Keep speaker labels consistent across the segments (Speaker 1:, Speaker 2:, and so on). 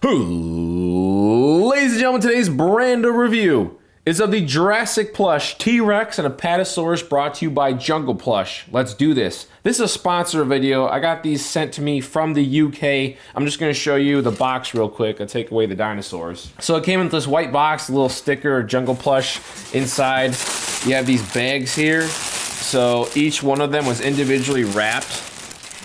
Speaker 1: Ladies and gentlemen, today's brand new review is of the Jurassic plush T-Rex and Apatosaurus, brought to you by Jungle Plush. Let's do this. This is a sponsor video. I got these sent to me from the UK. I'm just going to show you the box real quick. I'll take away the dinosaurs. So it came with this white box, a little sticker, Jungle Plush inside. You have these bags here. So each one of them was individually wrapped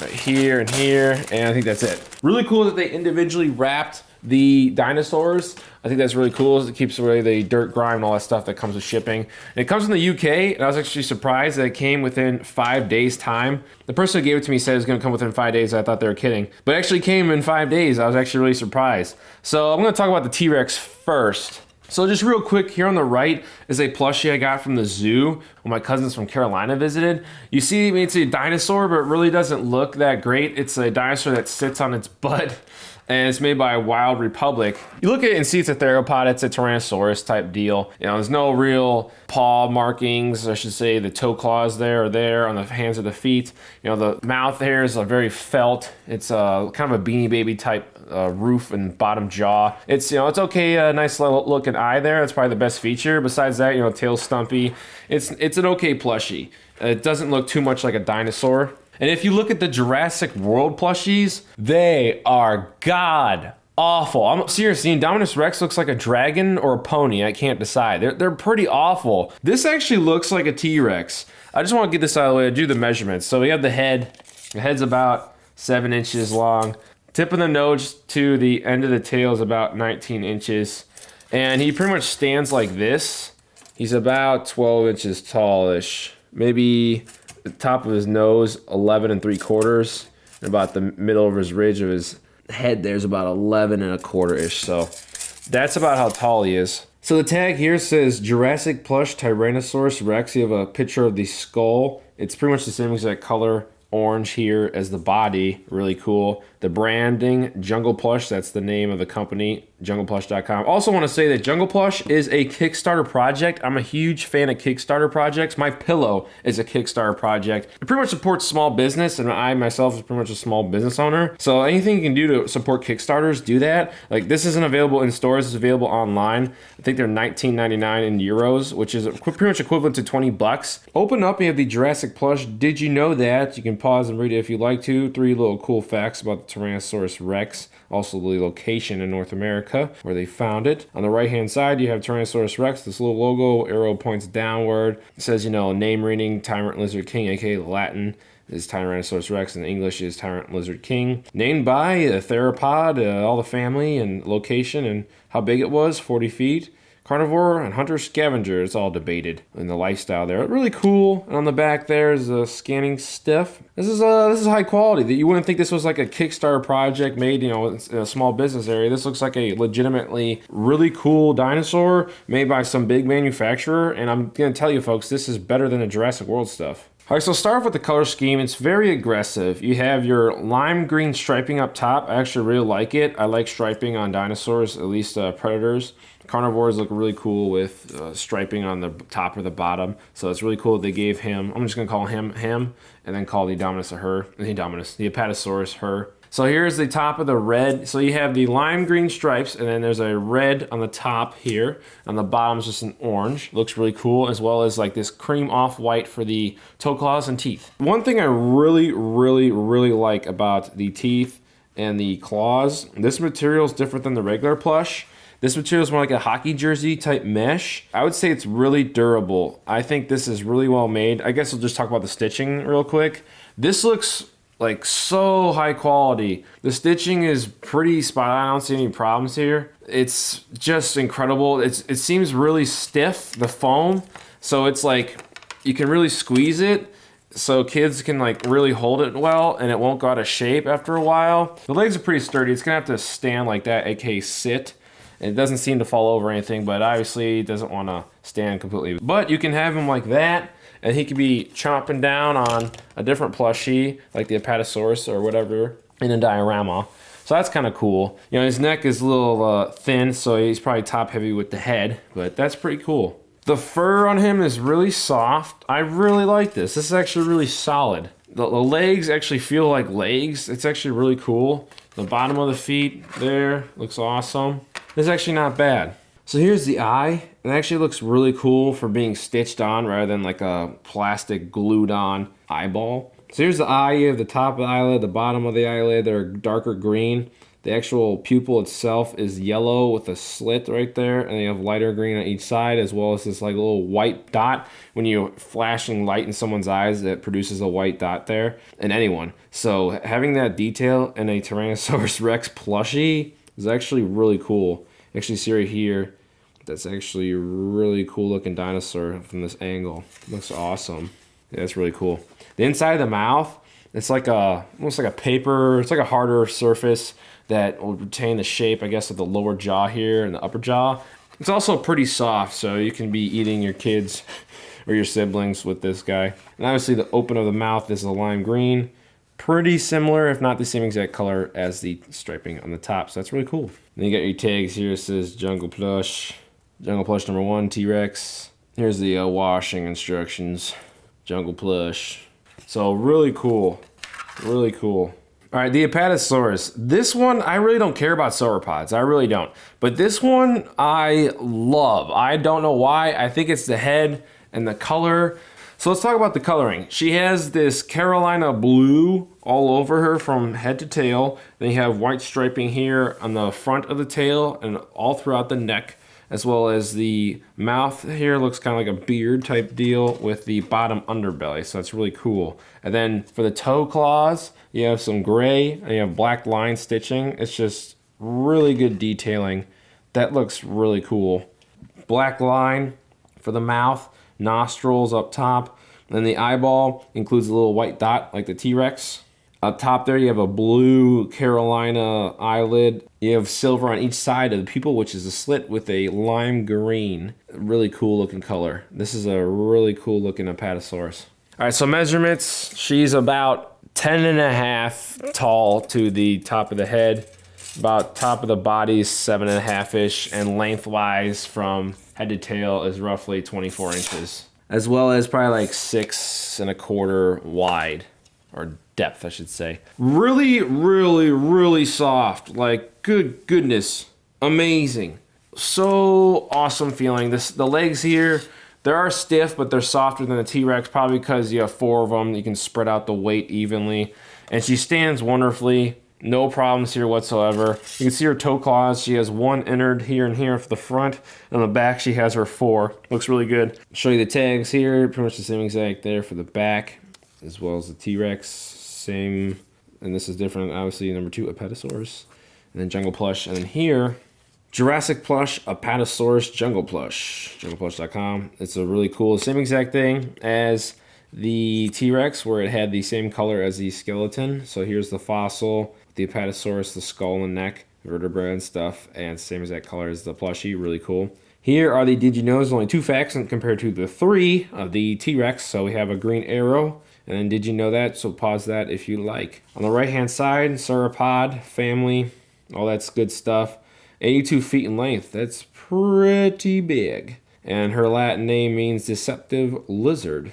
Speaker 1: right here and here, and I think that's it. Really cool that they individually wrapped the dinosaurs. I think that's really cool. It keeps away the dirt, grime, and all that stuff that comes with shipping. And it comes from the UK, and I was actually surprised that it came within 5 days' time. The person who gave it to me said it was going to come within 5 days. I thought they were kidding, but it actually came in 5 days. I was actually really surprised. So I'm going to talk about the T-Rex first. So just real quick, here on the right is a plushie I got from the zoo when my cousins from Carolina visited. You see, it's a dinosaur, but it really doesn't look that great. It's a dinosaur that sits on its butt, and it's made by Wild Republic. You look at it and see it's a theropod. It's a Tyrannosaurus type deal. You know, there's no real paw markings, I should say. The toe claws there are there on the hands or the feet. You know, the mouth here is a very felt. It's kind of a Beanie Baby type roof and bottom jaw. It's, you know, it's okay, a nice looking eye there. That's probably the best feature. Besides that, you know, tail stumpy. It's an okay plushie. It doesn't look too much like a dinosaur. And if you look at the Jurassic World plushies, they are god awful. I'm serious. The Indominus Rex looks like a dragon or a pony. I can't decide. They're pretty awful. This actually looks like a T-Rex. I just want to get this out of the way to do the measurements. So we have the head. The head's about 7 inches long. Tip of the nose to the end of the tail is about 19 inches. And he pretty much stands like this. He's about 12 inches tallish. Maybe the top of his nose, 11 3/4. And about the middle of his ridge of his head there's about 11 1/4-ish. So that's about how tall he is. So the tag here says Jurassic Plush Tyrannosaurus Rex. You have a picture of the skull. It's pretty much the same exact color, orange here as the body. Really cool. The branding, Jungle Plush, that's the name of the company, jungleplush.com. Also want to say that Jungle Plush is a Kickstarter project. I'm a huge fan of Kickstarter projects. My pillow is a Kickstarter project. It pretty much supports small business, and I myself is pretty much a small business owner. So anything you can do to support Kickstarters, do that. Like, this isn't available in stores, it's available online. I think they're $19.99 in euros, which is pretty much equivalent to 20 bucks. Open up, you have the Jurassic Plush. Did you know that? You can pause and read it if you'd like to. 3 little cool facts about the Tyrannosaurus Rex. Also the location in North America where they found it. On the right hand side you have Tyrannosaurus Rex. This little logo, arrow points downward. It says, you know, name reading Tyrant Lizard King, aka Latin is Tyrannosaurus Rex and English is Tyrant Lizard King. Named by a theropod, all the family and location and how big it was, 40 feet. Carnivore and hunter scavenger, it's all debated in the lifestyle there. Really cool. And on the back there is a scanning stiff. This is high quality. That you wouldn't think this was like a Kickstarter project made, you know, in a small business area. This looks like a legitimately really cool dinosaur made by some big manufacturer. And I'm gonna tell you folks, this is better than the Jurassic World stuff. All right, so start off with the color scheme. It's very aggressive. You have your lime green striping up top. I actually really like it. I like striping on dinosaurs, at least predators. Carnivores look really cool with striping on the top or the bottom. So it's really cool that they gave him, I'm just gonna call him, and then call the Indominus a her, the Apatosaurus her. So here's the top of the red. So you have the lime green stripes, and then there's a red on the top here. On the bottom is just an orange. Looks really cool, as well as like this cream off-white for the toe claws and teeth. One thing I really like about the teeth and the claws, this material is different than the regular plush. This material is more like a hockey jersey type mesh. I would say it's really durable. I think this is really well made. I guess we'll just talk about the stitching real quick. This looks like so high quality. The stitching is pretty spot on. I don't see any problems here. It's just incredible. It seems really stiff, the foam. So it's like, you can really squeeze it. So kids can like really hold it well and it won't go out of shape after a while. The legs are pretty sturdy. It's gonna have to stand like that, aka sit. It doesn't seem to fall over or anything, but obviously it doesn't want to stand completely. But you can have him like that, and he could be chomping down on a different plushie, like the Apatosaurus or whatever, in a diorama. So that's kind of cool. You know, his neck is a little thin, so he's probably top heavy with the head, but that's pretty cool. The fur on him is really soft. I really like this. This is actually really solid. The legs actually feel like legs. It's actually really cool. The bottom of the feet there looks awesome. This is actually not bad. So here's the eye. It actually looks really cool for being stitched on rather than like a plastic glued on eyeball. So here's the eye. You have the top of the eyelid, the bottom of the eyelid. They're darker green. The actual pupil itself is yellow with a slit right there, and you have lighter green on each side, as well as this like little white dot. When you're flashing light in someone's eyes, it produces a white dot there in anyone. So having that detail in a Tyrannosaurus Rex plushie is actually really cool. Actually, see right here, that's actually a really cool looking dinosaur from this angle. Looks awesome. Yeah, that's really cool. The inside of the mouth, it's like almost like a paper. It's like a harder surface that will retain the shape, I guess, of the lower jaw here and the upper jaw. It's also pretty soft, so you can be eating your kids or your siblings with this guy. And obviously the open of the mouth is a lime green. Pretty similar, if not the same exact color as the striping on the top, so that's really cool. Then you got your tags here. It says Jungle Plush number 1, T-Rex. Here's the washing instructions, Jungle Plush. So really cool, really cool. All right, the Apatosaurus. This one, I really don't care about sauropods. I really don't. But this one, I love. I don't know why. I think it's the head and the color. So let's talk about the coloring. She has this Carolina blue all over her from head to tail. Then you have white striping here on the front of the tail and all throughout the neck, as well as the mouth here looks kind of like a beard type deal with the bottom underbelly. So that's really cool. And then for the toe claws, you have some gray and you have black line stitching. It's just really good detailing. That looks really cool. Black line for the mouth, nostrils up top. Then the eyeball includes a little white dot like the T-Rex. Up top there you have a blue Carolina eyelid. You have silver on each side of the pupil, which is a slit with a lime green. Really cool looking color. This is a really cool looking Apatosaurus. All right, so measurements. She's about 10.5 tall to the top of the head. About top of the body is 7.5-ish, and lengthwise from head to tail is roughly 24 inches. As well as probably like 6.25 wide, or depth, I should say. Really, really, really soft. Like, good goodness, amazing. So awesome feeling. The legs here, they are stiff, but they're softer than the T-Rex, probably because you have 4 of them. You can spread out the weight evenly. And she stands wonderfully. No problems here whatsoever. You can see her toe claws. She has 1 innard here and here for the front. And on the back, she has her 4. Looks really good. I'll show you the tags here. Pretty much the same exact there for the back, as well as the T-Rex. Same. And this is different, obviously, number 2, Apatosaurus. And then Jungle Plush. And then here, Jurassic Plush, Apatosaurus Jungle Plush. JunglePlush.com. It's a really cool, same exact thing as the T-Rex, where it had the same color as the skeleton. So here's the fossil, the Apatosaurus, the skull and neck, vertebra and stuff, and same exact color as the plushie. Really cool. Here are the Did You Knows, only 2 facts compared to the 3 of the T-Rex. So we have a green arrow, and then Did You Know That? So pause that if you like. On the right-hand side, sauropod, family, all that's good stuff. 82 feet in length. That's pretty big. And her Latin name means deceptive lizard.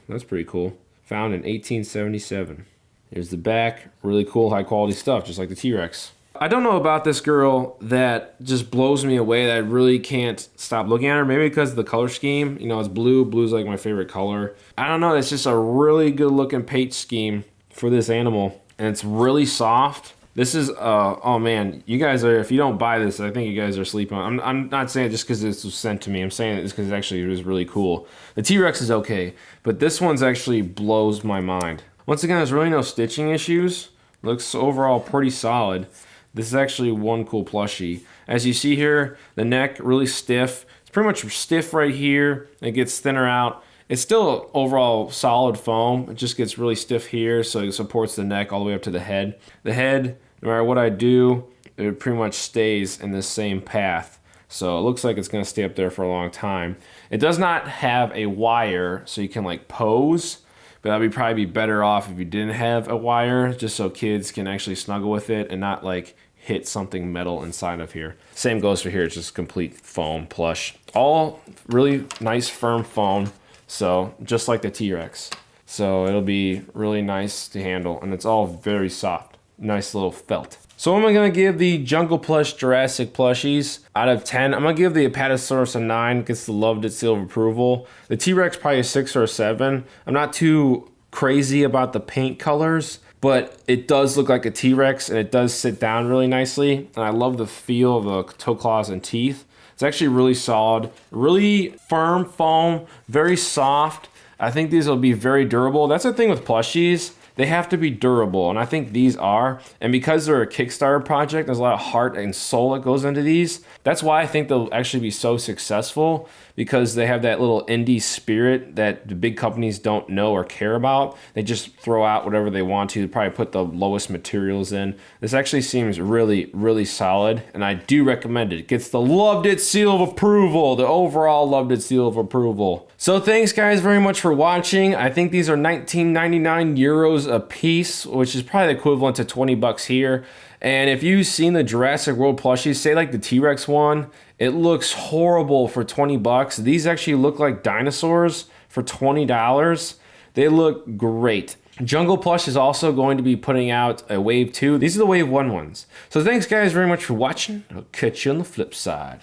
Speaker 1: That's pretty cool. Found in 1877. Here's the back. Really cool, high quality stuff, just like the T-Rex. I don't know about this girl that just blows me away, that I really can't stop looking at her. Maybe because of the color scheme. You know, it's blue. Blue's like my favorite color. I don't know. It's just a really good looking paint scheme for this animal. And it's really soft. This is, oh man, you guys are, if you don't buy this, I think you guys are sleeping on. I'm not saying it just because this was sent to me. I'm saying it just because actually it was really cool. The T-Rex is okay, but this one's actually blows my mind. Once again, there's really no stitching issues. Looks overall pretty solid. This is actually one cool plushie. As you see here, the neck really stiff. It's pretty much stiff right here. It gets thinner out. It's still overall solid foam. It just gets really stiff here, so it supports the neck all the way up to the head. The head, no matter what I do, it pretty much stays in the same path. So it looks like it's gonna stay up there for a long time. It does not have a wire, so you can like pose, but that'd probably be better off if you didn't have a wire, just so kids can actually snuggle with it and not like hit something metal inside of here. Same goes for here, it's just complete foam plush. All really nice firm foam. So just like the T-Rex. So it'll be really nice to handle, and it's all very soft. Nice little felt. So what am I going to give the Jungle Plush Jurassic plushies out of 10? I'm going to give the Apatosaurus a 9, gets the loved it seal of approval. The T-Rex probably a 6 or a 7. I'm not too crazy about the paint colors, but it does look like a T-Rex and it does sit down really nicely. And I love the feel of the toe claws and teeth. It's actually really solid, really firm foam, very soft. I think these will be very durable. That's the thing with plushies. They have to be durable, and I think these are. And because they're a Kickstarter project, there's a lot of heart and soul that goes into these. That's why I think they'll actually be so successful, because they have that little indie spirit that the big companies don't know or care about. They just throw out whatever they want to. They probably put the lowest materials in. This actually seems really, really solid, and I do recommend it. It gets the loved it seal of approval, the overall loved it seal of approval. So thanks guys very much for watching. I think these are 19.99 euros a piece, which is probably the equivalent to 20 bucks here. And if you've seen the Jurassic World plushies, say like the T-Rex one, it looks horrible for 20 bucks. These actually look like dinosaurs for $20. They look great. Jungle Plush is also going to be putting out a Wave 2. These are the Wave 1 ones. So thanks guys very much for watching. I'll catch you on the flip side.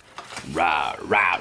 Speaker 1: Rah, rah.